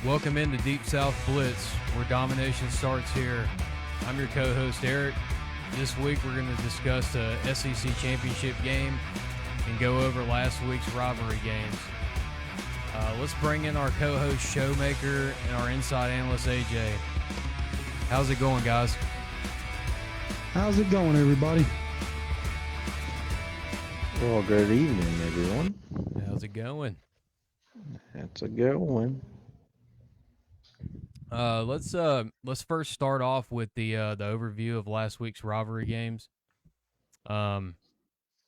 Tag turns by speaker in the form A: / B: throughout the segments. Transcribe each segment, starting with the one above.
A: Welcome into Deep South Blitz, where domination starts here. I'm your co-host, Eric. This week we're going to discuss the SEC championship game and go over last week's rivalry games. Let's bring in our co-host, Showmaker, and our inside analyst, AJ. How's it going, guys?
B: How's it going, everybody?
C: Well, good evening, everyone.
A: How's it going?
C: That's a good one.
A: Let's first start off with the overview of last week's rivalry games.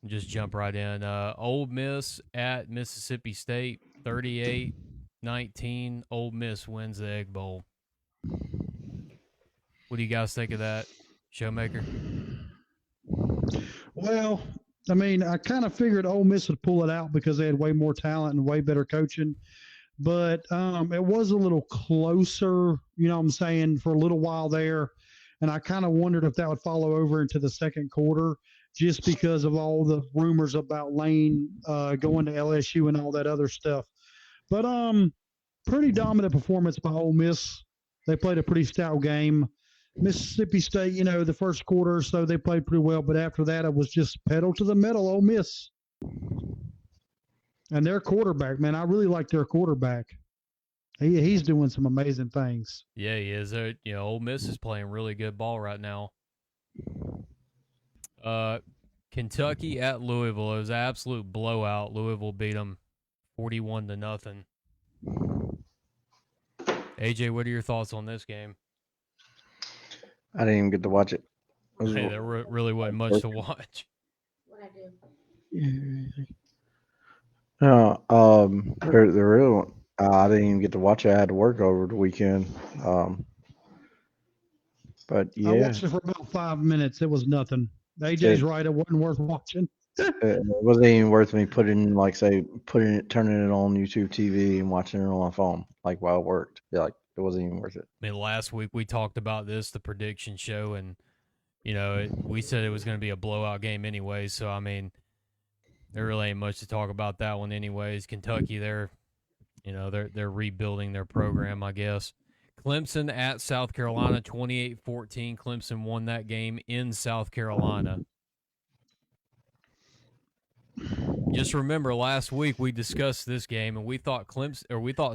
A: Just jump right in. Ole Miss at Mississippi State, 38-19. Ole Miss wins the Egg Bowl. What do you guys think of that, Showmaker?
B: Well, I mean, I kind of figured Ole Miss would pull it out because they had way more talent and way better coaching. But it was a little closer, you know what I'm saying, for a little while there. And I kind of wondered if that would follow over into the second quarter just because of all the rumors about Lane going to LSU and all that other stuff. But pretty dominant performance by Ole Miss. They played a pretty stout game. Mississippi State, you know, the first quarter or so they played pretty well. But after that, it was just pedal to the metal, Ole Miss. And their quarterback, man, I really like their quarterback. He's doing some amazing things.
A: Yeah, he is. Ole Miss is playing really good ball right now. Kentucky at Louisville. It was an absolute blowout. Louisville beat them 41-0. AJ, what are your thoughts on this game?
C: I didn't even get to watch it.
A: Hey, there really wasn't much to watch.
D: What I do?
C: No, the real one. I didn't even get to watch it. I had to work over the weekend. But yeah,
B: I watched it for about 5 minutes. It was nothing. AJ's right. It wasn't worth watching.
C: it wasn't even worth me turning it on YouTube TV and watching it on my phone, like while it worked. Yeah, like it wasn't even worth it.
A: I mean, last week we talked about this, the prediction show, and we said it was going to be a blowout game anyway. So I mean, there really ain't much to talk about that one anyways. Kentucky, they're rebuilding their program, I guess. Clemson at South Carolina, 28-14. Clemson won that game in South Carolina. Just remember, last week we discussed this game, and we thought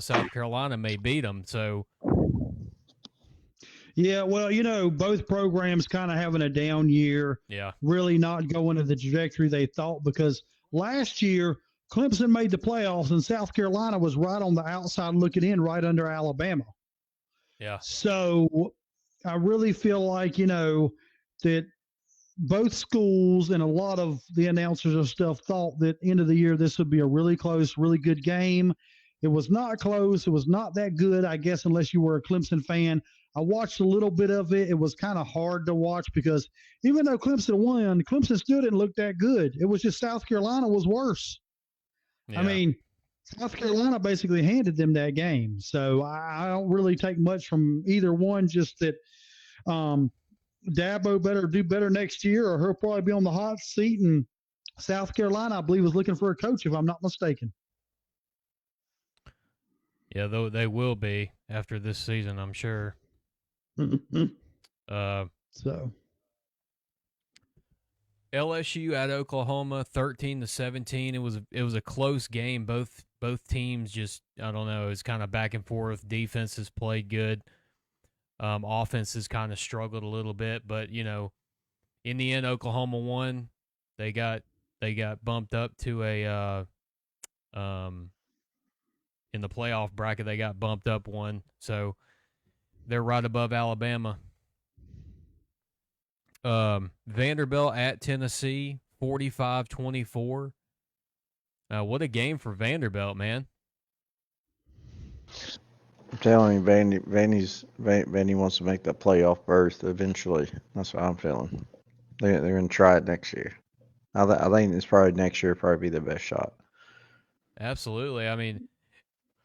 A: South Carolina may beat them. So,
B: yeah, well, both programs kind of having a down year.
A: Yeah,
B: really not going to the trajectory they thought because last year Clemson made the playoffs and South Carolina was right on the outside looking in, right under Alabama.
A: Yeah.
B: So I really feel like, that both schools and a lot of the announcers and stuff thought that end of the year this would be a really close, really good game. It was not close. It was not that good, I guess, unless you were a Clemson fan. I watched a little bit of it. It was kind of hard to watch because even though Clemson won, Clemson still didn't look that good. It was just South Carolina was worse.
A: Yeah.
B: I mean, South Carolina basically handed them that game. So I don't really take much from either one, just that Dabo better do better next year or he'll probably be on the hot seat. And South Carolina, I believe, is looking for a coach, if I'm not mistaken.
A: Yeah, though they will be after this season, I'm sure.
B: So
A: LSU at Oklahoma, 13-17. It was a close game. Both teams just, I don't know, it was kind of back and forth. Defenses played good. Offenses kind of struggled a little bit, but in the end, Oklahoma won. They got bumped up to a in the playoff bracket. They got bumped up one, so they're right above Alabama. Vanderbilt at Tennessee, 45-24. What a game for Vanderbilt, man.
C: I'm telling you, Vandy wants to make that playoff berth eventually. That's what I'm feeling. They're going to try it next year. I think it's probably next year probably be the best shot.
A: Absolutely. I mean,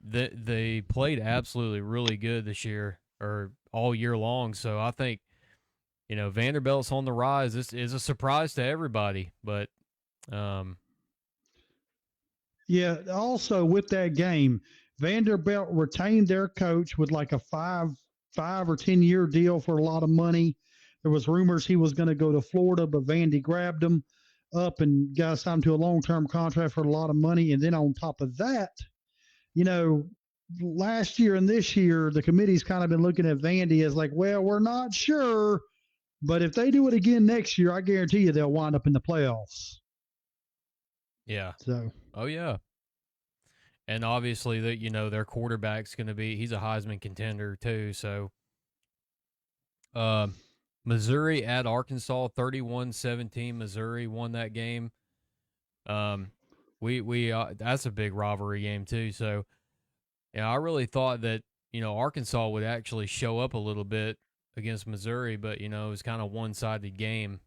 A: they played absolutely really good this year or all year long. So I think, Vanderbilt's on the rise. This is a surprise to everybody, but
B: yeah, also with that game, Vanderbilt retained their coach with like a five or 10-year deal for a lot of money. There was rumors he was going to go to Florida, but Vandy grabbed him up and got signed to a long-term contract for a lot of money. And then on top of that, last year and this year, the committee's kind of been looking at Vandy as like, well, we're not sure, but if they do it again next year, I guarantee you they'll wind up in the playoffs.
A: Yeah.
B: So.
A: Oh yeah. And obviously their quarterback's going to he's a Heisman contender too. So, Missouri at Arkansas, 31-17. Missouri won that game. That's a big rivalry game too. So, yeah, I really thought that, Arkansas would actually show up a little bit against Missouri, but, it was kind of one-sided game.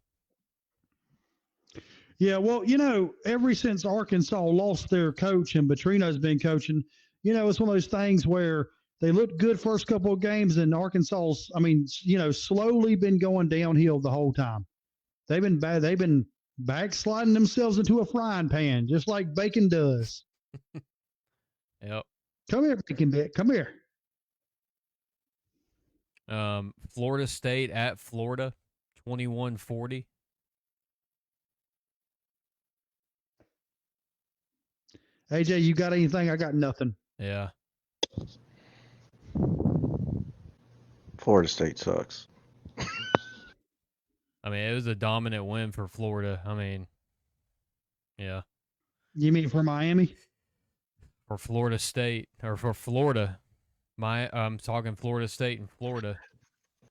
B: Yeah, well, ever since Arkansas lost their coach and Petrino's been coaching, it's one of those things where they looked good first couple of games and Arkansas's, slowly been going downhill the whole time. They've been bad. They've been backsliding themselves into a frying pan, just like bacon does.
A: Yep.
B: Come here, Bacon Bit. Come here.
A: Florida State at Florida, 21-40.
B: AJ, you got anything? I got nothing.
A: Yeah.
C: Florida State sucks.
A: It was a dominant win for Florida. Yeah.
B: You mean for Miami?
A: For Florida State, or for Florida. I'm talking Florida State and Florida.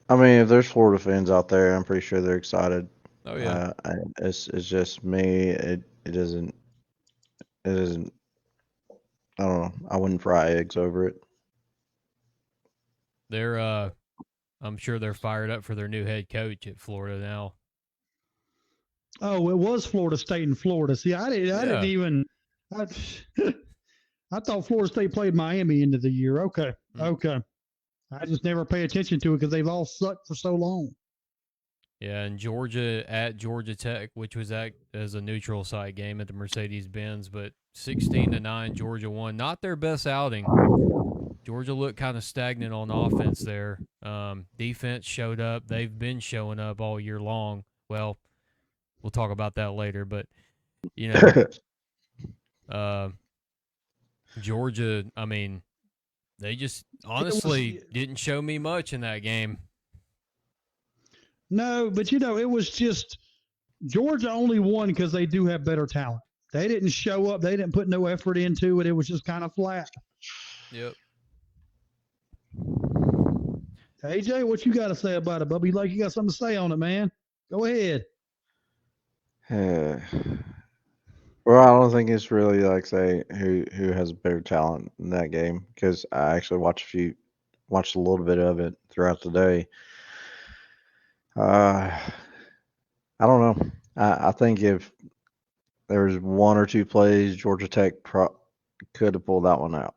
C: If there's Florida fans out there, I'm pretty sure they're excited.
A: Oh yeah.
C: It's just me. It isn't. I don't know. I wouldn't fry eggs over it.
A: I'm sure they're fired up for their new head coach at Florida now.
B: Oh, it was Florida State and Florida. See, I didn't even. I thought Florida State played Miami into the year. Okay. Okay. I just never pay attention to it because they've all sucked for so long.
A: Yeah, and Georgia at Georgia Tech, which was as a neutral site game at the Mercedes-Benz, but 16-9, Georgia won. Not their best outing. Georgia looked kind of stagnant on offense there. Defense showed up. They've been showing up all year long. Well, we'll talk about that later, but, Georgia, they just honestly didn't show me much in that game.
B: No, but it was just Georgia only won because they do have better talent. They didn't show up. They didn't put no effort into it. It was just kind of flat.
A: Yep.
B: AJ, what you got to say about it, Bubby? Like you got something to say on it, man. Go ahead.
C: Well, I don't think it's really like say who has better talent in that game because I actually watched a little bit of it throughout the day. I don't know. I think if there was one or two plays, Georgia Tech could have pulled that one out.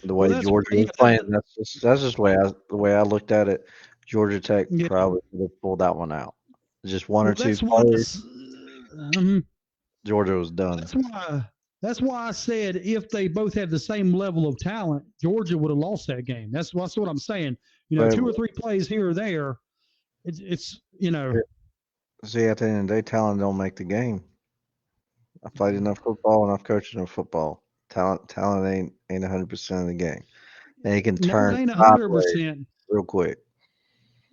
C: The way Georgia was playing, that's just the way I looked at it. Georgia Tech probably could have pulled that one out. Just one or two plays. Georgia was done.
B: That's why I said if they both had the same level of talent, Georgia would have lost that game. That's what I'm saying. 2 or 3 plays here or there. It's.
C: See, at the end of the day, talent don't make the game. I played enough football and I've coached enough football. Talent ain't 100% of the game. And it can turn
B: 100%
C: real quick.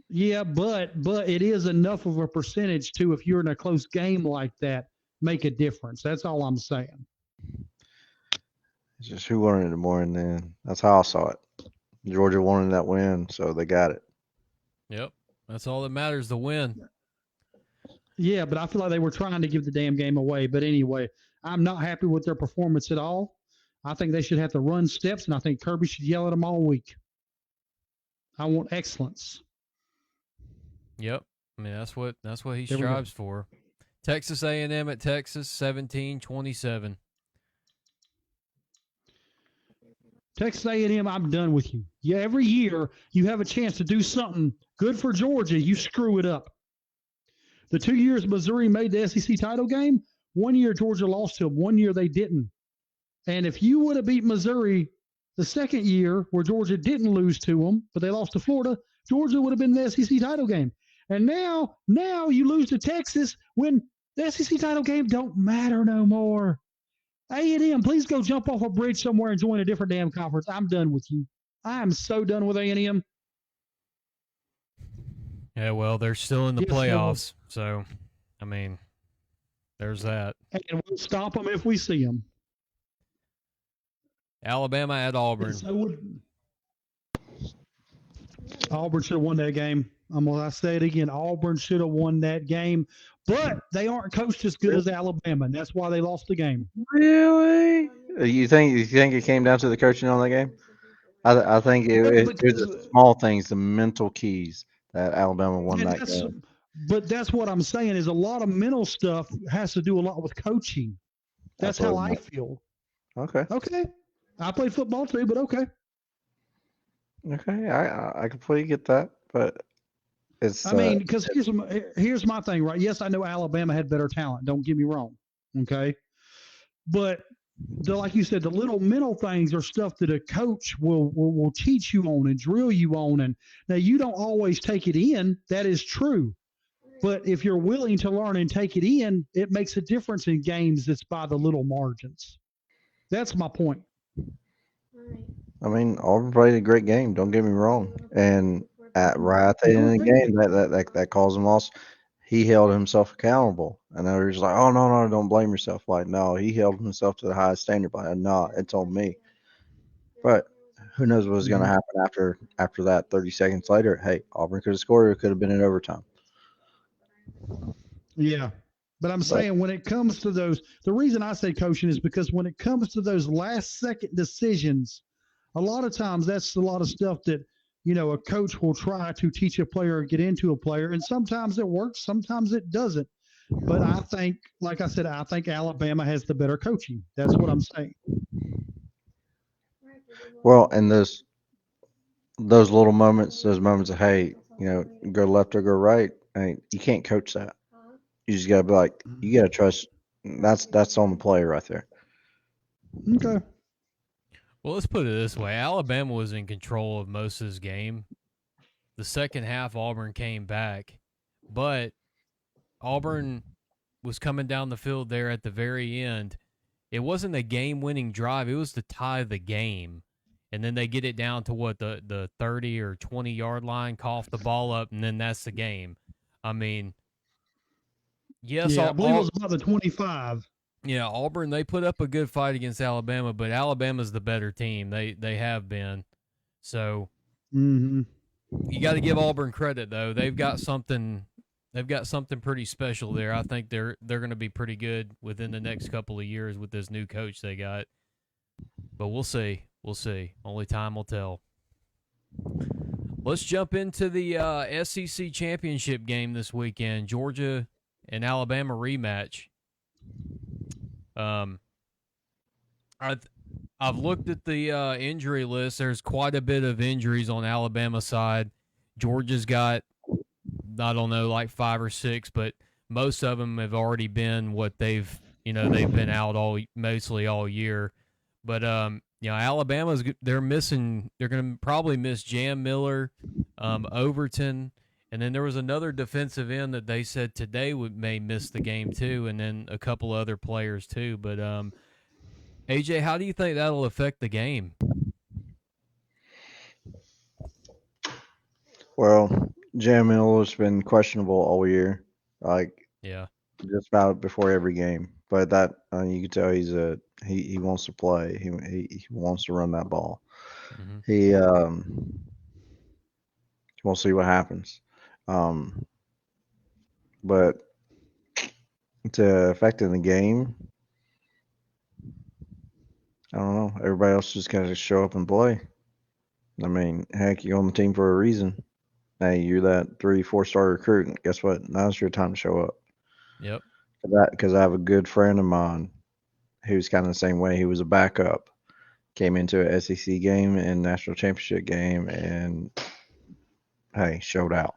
B: Yeah, but it is enough of a percentage to, if you're in a close game like that, make a difference. That's all I'm saying.
C: It's just who wanted it more, and then that's how I saw it. Georgia wanted that win, so they got it.
A: Yep, that's all that matters, the win.
B: Yeah, but I feel like they were trying to give the damn game away. But anyway, I'm not happy with their performance at all. I think they should have to run steps, and I think Kirby should yell at them all week. I want excellence.
A: Yep, that's what he strives for. Texas A&M at Texas, 17-27.
B: Texas A&M, I'm done with you. Yeah, every year you have a chance to do something good for Georgia, you screw it up. The 2 years Missouri made the SEC title game, 1 year Georgia lost to them, 1 year they didn't. And if you would have beat Missouri the second year where Georgia didn't lose to them, but they lost to Florida, Georgia would have been the SEC title game. And now you lose to Texas when the SEC title game don't matter no more. A&M, please go jump off a bridge somewhere and join a different damn conference. I'm done with you. I am so done with A&M.
A: Yeah, well, they're still in the playoffs, so, I mean, there's that.
B: And we'll stop them if we see them.
A: Alabama at Auburn.
B: Auburn should have won that game. I say it again. Auburn should have won that game, but they aren't coached as good as Alabama, and that's why they lost the game.
C: Really? You think it came down to the coaching on that game? I think it was the small things, the mental keys that Alabama won that game.
B: But that's what I'm saying is a lot of mental stuff has to do a lot with coaching. That's how I feel.
C: Okay.
B: I played football too, but okay.
C: Okay, I completely get that, but it's.
B: I mean, because here's my thing, right? Yes, I know Alabama had better talent. Don't get me wrong, okay? But like you said, the little mental things are stuff that a coach will teach you on and drill you on. And now you don't always take it in. That is true. But if you're willing to learn and take it in, it makes a difference in games that's by the little margins. That's my point.
C: I mean, Auburn played a great game. Don't get me wrong. And right at the end of the game, that caused him loss. He held himself accountable, and they were just like, "Oh no, don't blame yourself." Like, no, he held himself to the highest standard. Like, no, it's on me. But who knows what was going to happen after that? 30 seconds later, hey, Auburn could have scored. It could have been in overtime.
B: Yeah. But I'm saying when it comes to those, the reason I say coaching is because when it comes to those last second decisions, a lot of times that's a lot of stuff that, a coach will try to teach a player or get into a player. And sometimes it works, sometimes it doesn't. But I think, like I said, I think Alabama has the better coaching. That's what I'm saying.
C: Well, and those little moments, those moments of, hey, go left or go right, I mean, you can't coach that. You just got to be like, you got to trust. That's on the player right there.
B: Okay.
A: Well, let's put it this way. Alabama was in control of most of this game. The second half, Auburn came back. But Auburn was coming down the field there at the very end. It wasn't a game-winning drive. It was to tie the game. And then they get it down to, the 30 or 20-yard line, cough the ball up, and then that's the game. I mean, yes.
B: Yeah, I believe it was about the 25.
A: Yeah, Auburn, they put up a good fight against Alabama, but Alabama's the better team. They have been. So you got to give Auburn credit, though. They've got something pretty special there. I think they're going to be pretty good within the next couple of years with this new coach they got. But we'll see. We'll see. Only time will tell. Let's jump into the SEC championship game this weekend. Georgia and Alabama rematch. I've looked at the injury list. There's quite a bit of injuries on Alabama side. Georgia's got, I don't know, like 5 or 6, but most of them have already been what they've been out mostly all year. But Alabama's, they're going to probably miss Jam Miller, Overton. And then there was another defensive end that they said today may miss the game too, and then a couple other players too. But AJ, how do you think that'll affect the game?
C: Well, Jam Miller's been questionable all year, just about before every game. But that you can tell he wants to play. He wants to run that ball. Mm-hmm. We'll see what happens. But to affect in the game, I don't know. Everybody else just got to show up and play. I mean, heck, you're on the team for a reason. Hey, you're that 3-4-star recruit. And guess what? Now's your time to show up.
A: Yep.
C: Because I have a good friend of mine who's kind of the same way. He was a backup, came into an SEC game and national championship game, and hey, showed out.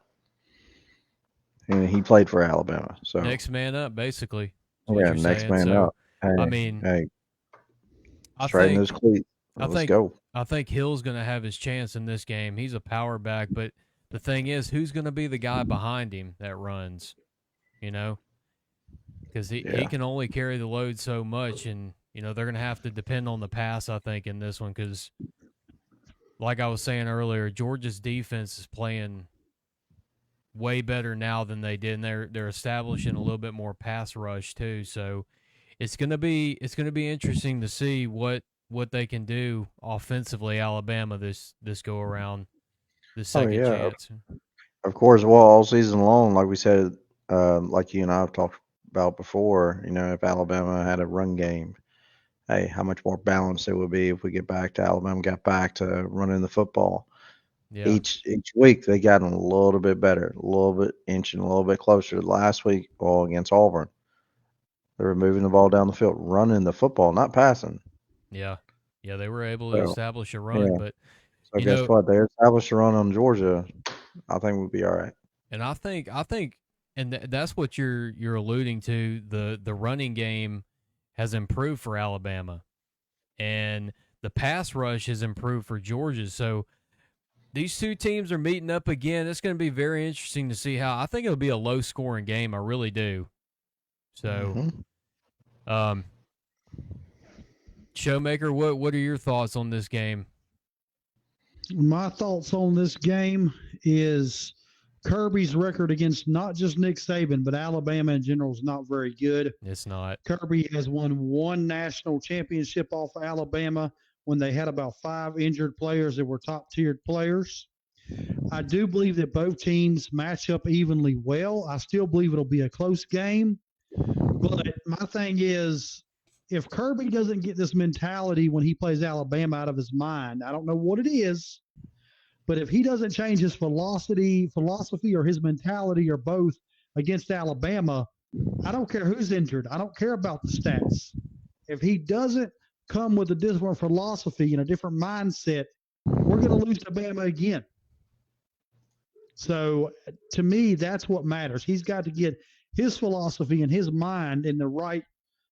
C: And he played for Alabama. So
A: next man up, basically.
C: Yeah, next man up. Hey,
A: I mean,
C: straighten those cleats. Let's go.
A: I think Hill's going to have his chance in this game. He's a power back, but the thing is, who's going to be the guy behind him that runs? You know, because he
C: Yeah.
A: can only carry the load so much, and they're going to have to depend on the pass. I think in this one, because like I was saying earlier, Georgia's defense is playing way better now than they did, and they're establishing a little bit more pass rush too. So it's gonna be interesting to see what they can do offensively, Alabama this go around, the
C: Oh
A: second
C: yeah.
A: chance.
C: Of course. Well, all season long, like we said, like you and I have talked about before. If Alabama had a run game, hey, how much more balanced it would be if we got back to running the football.
A: Yeah,
C: Each week they got a little bit better, a little bit inching a little bit closer. Last week, well, against Auburn, they were moving the ball down the field, running the football, not passing.
A: yeah, yeah. They were able to
C: So
A: establish a run,
C: yeah.
A: but
C: So
A: you
C: guess
A: know,
C: what? They established a run on Georgia. I think we'll be all right.
A: and I think, and that's what you're alluding to. The running game has improved for Alabama, and the pass rush has improved for Georgia. So these two teams are meeting up again. It's going to be very interesting to see how. I think it'll be a low scoring game. I really do. So,
C: Mm-hmm.
A: um, Showmaker, what are your thoughts on this game?
B: My thoughts on this game is Kirby's record against not just Nick Saban, but Alabama in general is not very good.
A: It's not.
B: Kirby has won one national championship off of Alabama when they had about 5 injured players that were top tiered players. I do believe that both teams match up evenly well. I still believe it'll be a close game. But my thing is, if Kirby doesn't get this mentality when he plays Alabama out of his mind, I don't know what it is, but if he doesn't change his philosophy or his mentality or both against Alabama, I don't care who's injured. I don't care about the stats. If he doesn't come with a different philosophy and a different mindset, we're going to lose to Bama again. So to me, that's what matters. He's got to get his philosophy and his mind in the right,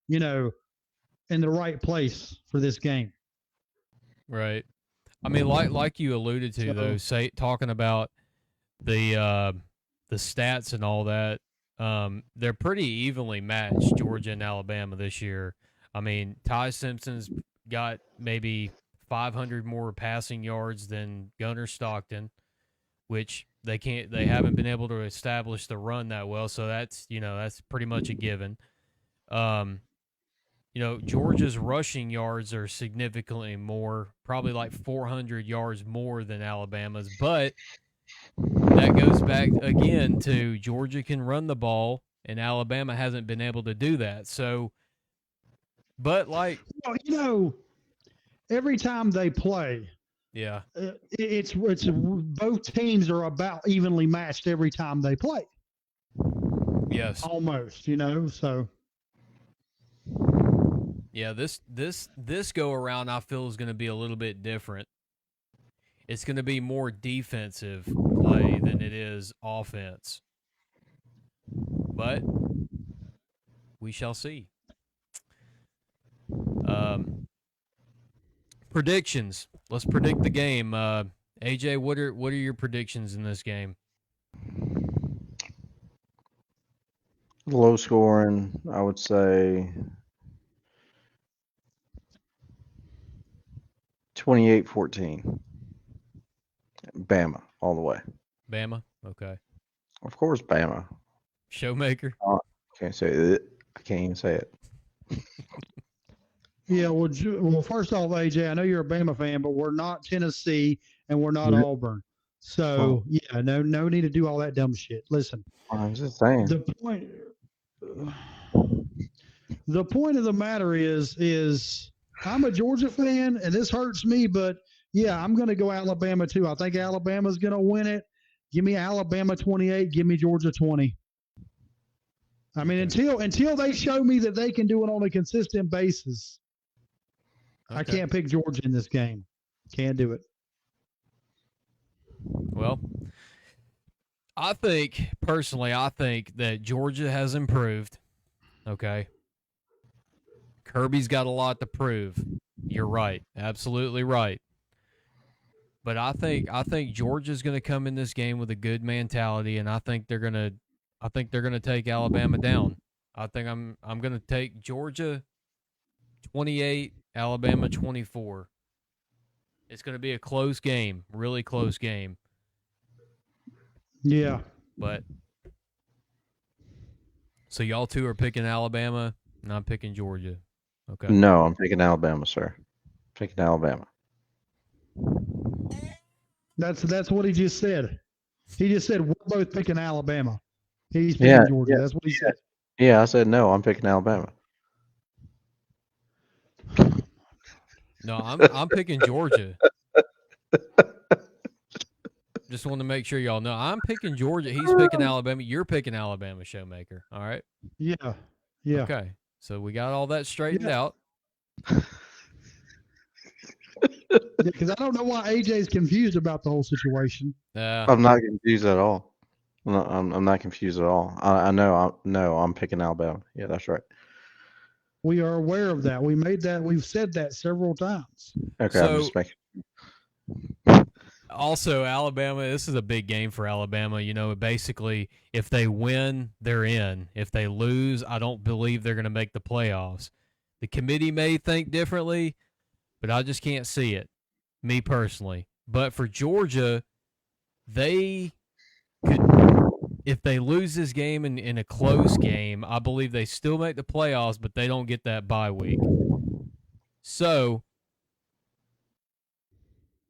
B: in the right place for this game.
A: Right. I mean, like you alluded to, though, talking about the stats and all that, they're pretty evenly matched, Georgia and Alabama this year. I mean, Ty Simpson's got maybe 500 more passing yards than Gunnar Stockton, which they haven't been able to establish the run that well. So that's pretty much a given. Georgia's rushing yards are significantly more, probably like 400 yards more than Alabama's. But that goes back again to Georgia can run the ball, and Alabama hasn't been able to do that. So, but
B: every time they play,
A: yeah,
B: it's both teams are about evenly matched every time they play.
A: Yes,
B: almost. So.
A: Yeah, this go around I feel is going to be a little bit different. It's going to be more defensive play than it is offense. But we shall see. Predictions. Let's predict the game. AJ, what are your predictions in this game?
C: Low scoring, I would say 28-14. Bama all the way.
A: Bama? Okay.
C: Of course, Bama.
A: Showmaker?
C: Can't say it. I can't even say it.
B: Yeah, well, first off, AJ, I know you're a Bama fan, but we're not Tennessee and we're not Auburn. So, yeah, no need to do all that dumb shit. Listen,
C: I'm just saying.
B: The point of the matter is I'm a Georgia fan, and this hurts me, but yeah, I'm going to go Alabama too. I think Alabama's going to win it. Give me Alabama 28. Give me Georgia 20. I mean, until they show me that they can do it on a consistent basis, I can't pick Georgia in this game. Can't do it.
A: Well, I think that Georgia has improved. Okay. Kirby's got a lot to prove. You're right. Absolutely right. But I think Georgia's going to come in this game with a good mentality, and I think they're going to take Alabama down. I think I'm going to take Georgia 28, Alabama 24. It's going to be a close game, really close game.
B: Yeah.
A: But so y'all two are picking Alabama, and I'm picking Georgia. Okay.
C: No, I'm picking Alabama, sir. Picking Alabama.
B: That's what he just said. He just said we're both picking Alabama. He's picking Georgia. That's what he said.
C: Yeah, I said no. I'm picking Alabama.
A: No, I'm picking Georgia. Just want to make sure y'all know I'm picking Georgia. He's picking Alabama. You're picking Alabama, Showmaker. All right.
B: Yeah. Yeah.
A: Okay. So we got all that straightened out.
B: Because I don't know why AJ's confused about the whole situation.
C: I'm not confused at all. I'm not confused at all. I know. I'm picking Alabama. Yeah, that's right.
B: We are aware of that. We've said that several times.
C: Okay,
A: So,
C: I'm just making.
A: Also, Alabama, this is a big game for Alabama. You know, basically, if they win, they're in. If they lose, I don't believe they're going to make the playoffs. The committee may think differently, but I just can't see it, me personally. But for Georgia, they could, if they lose this game in a close game, I believe they still make the playoffs, but they don't get that bye week. So,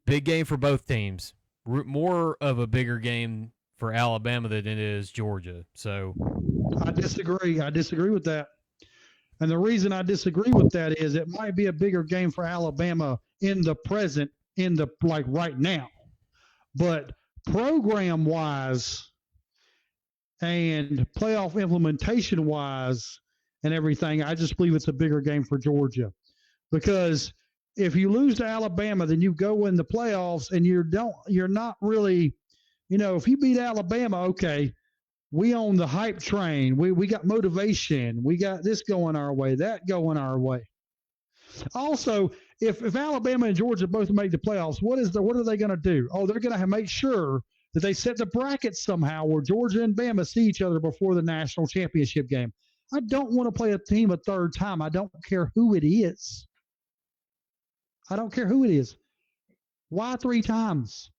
A: big game for both teams. More of a bigger game for Alabama than it is Georgia. So
B: I disagree. I disagree with that. And the reason I disagree with that is it might be a bigger game for Alabama in the present, right now. But program wise and playoff implementation wise and everything, I just believe it's a bigger game for Georgia. Because if you lose to Alabama, then you go in the playoffs and you're not really, if you beat Alabama, okay, we own the hype train. We got motivation. We got this going our way, that going our way. Also, if Alabama and Georgia both make the playoffs, what are they going to do? Oh, they're going to make sure that they set the brackets somehow where Georgia and Bama see each other before the national championship game. I don't want to play a team a third time. I don't care who it is. I don't care who it is. Why 3 times?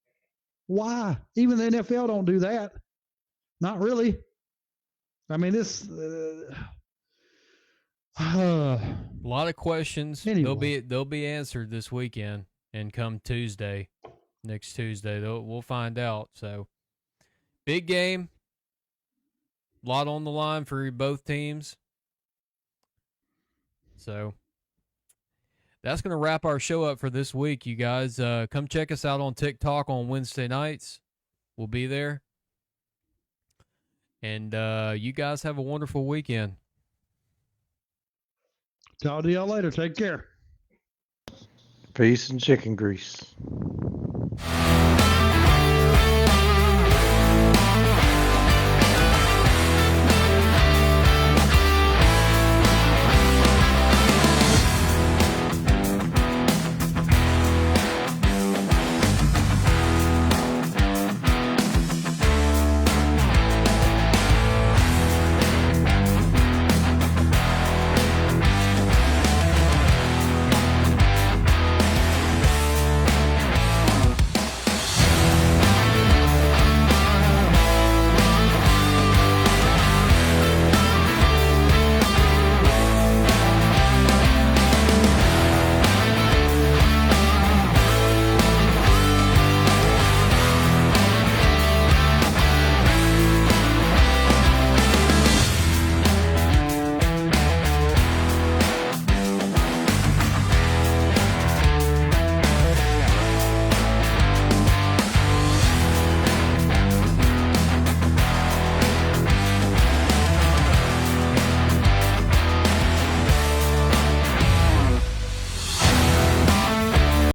B: Why? Even the NFL don't do that. Not really. I mean, this.
A: A lot of questions.
B: Anyway.
A: They'll be answered this weekend, and come next Tuesday, we'll find out. So, big game. A lot on the line for both teams. So, that's going to wrap our show up for this week, you guys. Come check us out on TikTok on Wednesday nights. We'll be there. And you guys have a wonderful weekend.
B: Talk to y'all later. Take care.
C: Peace and chicken grease.